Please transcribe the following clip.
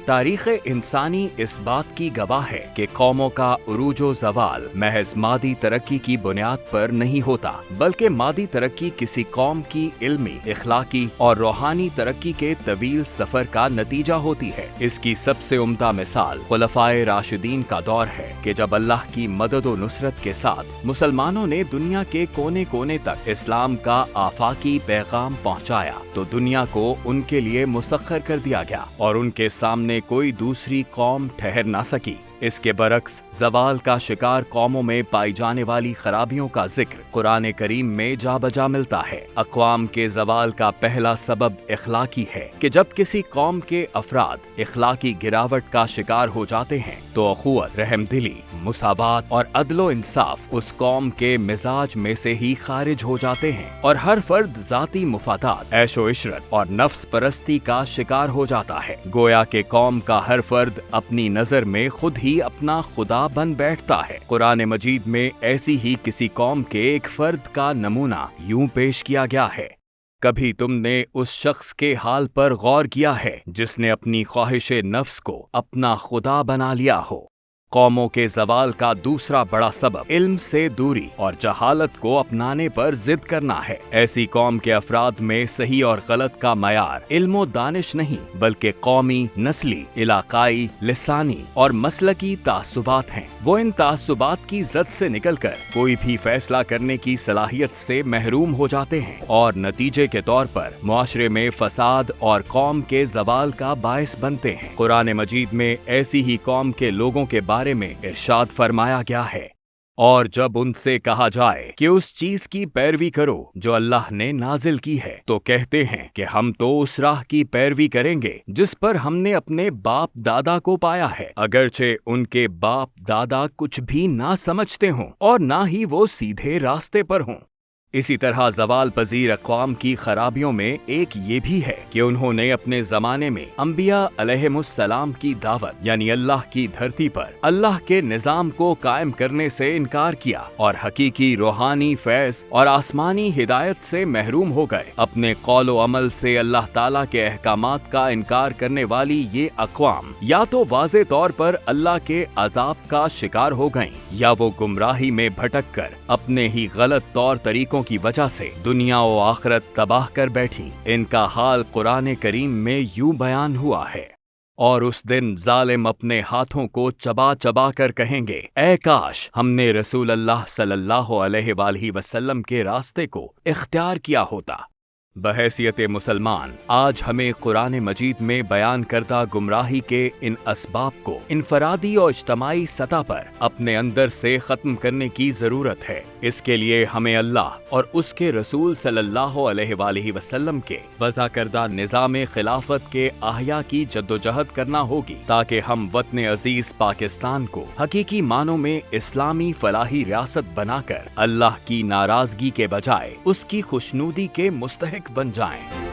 تاریخ انسانی اس بات کی گواہ ہے کہ قوموں کا عروج و زوال محض مادی ترقی کی بنیاد پر نہیں ہوتا، بلکہ مادی ترقی کسی قوم کی علمی، اخلاقی اور روحانی ترقی کے طویل سفر کا نتیجہ ہوتی ہے۔ اس کی سب سے عمدہ مثال خلفائے راشدین کا دور ہے کہ جب اللہ کی مدد و نصرت کے ساتھ مسلمانوں نے دنیا کے کونے کونے تک اسلام کا آفاقی پیغام پہنچایا تو دنیا کو ان کے لیے مسخر کر دیا گیا اور ان کے سامنے کوئی دوسری قوم ٹھہر نہ سکی۔ اس کے برعکس زوال کا شکار قوموں میں پائی جانے والی خرابیوں کا ذکر قرآن کریم میں جا بجا ملتا ہے۔ اقوام کے زوال کا پہلا سبب اخلاقی ہے کہ جب کسی قوم کے افراد اخلاقی گراوٹ کا شکار ہو جاتے ہیں تو اخوت، رحم دلی، مساوات اور عدل و انصاف اس قوم کے مزاج میں سے ہی خارج ہو جاتے ہیں اور ہر فرد ذاتی مفادات، عیش و عشرت اور نفس پرستی کا شکار ہو جاتا ہے۔ گویا کہ قوم کا ہر فرد اپنی نظر میں خود ہی اپنا خدا بن بیٹھتا ہے۔ قرآن مجید میں ایسی ہی کسی قوم کے ایک فرد کا نمونہ یوں پیش کیا گیا ہے: کبھی تم نے اس شخص کے حال پر غور کیا ہے جس نے اپنی خواہش نفس کو اپنا خدا بنا لیا ہو؟ قوموں کے زوال کا دوسرا بڑا سبب علم سے دوری اور جہالت کو اپنانے پر ضد کرنا ہے۔ ایسی قوم کے افراد میں صحیح اور غلط کا معیار علم و دانش نہیں بلکہ قومی، نسلی، علاقائی، لسانی اور مسلکی تعصبات ہیں۔ وہ ان تعصبات کی زد سے نکل کر کوئی بھی فیصلہ کرنے کی صلاحیت سے محروم ہو جاتے ہیں اور نتیجے کے طور پر معاشرے میں فساد اور قوم کے زوال کا باعث بنتے ہیں۔ قرآن مجید میں ایسی ہی قوم کے لوگوں کے بارے میں ارشاد فرمایا گیا ہے: اور جب ان سے کہا جائے کہ اس چیز کی پیروی کرو جو اللہ نے نازل کی ہے تو کہتے ہیں کہ ہم تو اس راہ کی پیروی کریں گے جس پر ہم نے اپنے باپ دادا کو پایا ہے، اگرچہ ان کے باپ دادا کچھ بھی نہ سمجھتے ہوں اور نہ ہی وہ سیدھے راستے پر ہوں۔ اسی طرح زوال پذیر اقوام کی خرابیوں میں ایک یہ بھی ہے کہ انہوں نے اپنے زمانے میں انبیاء علیہم السلام کی دعوت یعنی اللہ کی دھرتی پر اللہ کے نظام کو قائم کرنے سے انکار کیا اور حقیقی روحانی فیض اور آسمانی ہدایت سے محروم ہو گئے۔ اپنے قول و عمل سے اللہ تعالیٰ کے احکامات کا انکار کرنے والی یہ اقوام یا تو واضح طور پر اللہ کے عذاب کا شکار ہو گئیں یا وہ گمراہی میں بھٹک کر اپنے ہی غلط طور طریقوں کی وجہ سے دنیا و آخرت تباہ کر بیٹھی۔ ان کا حال قرآن کریم میں یوں بیان ہوا ہے: اور اس دن ظالم اپنے ہاتھوں کو چبا چبا کر کہیں گے، اے کاش ہم نے رسول اللہ صلی اللہ علیہ وآلہ وسلم کے راستے کو اختیار کیا ہوتا۔ بحیثیت مسلمان آج ہمیں قرآن مجید میں بیان کردہ گمراہی کے ان اسباب کو انفرادی اور اجتماعی سطح پر اپنے اندر سے ختم کرنے کی ضرورت ہے۔ اس کے لیے ہمیں اللہ اور اس کے رسول صلی اللہ علیہ وآلہ وسلم کے وضع کردہ نظام خلافت کے احیاء کی جدوجہد کرنا ہوگی تاکہ ہم وطن عزیز پاکستان کو حقیقی معنوں میں اسلامی فلاحی ریاست بنا کر اللہ کی ناراضگی کے بجائے اس کی خوشنودی کے مستحق بن جائیں۔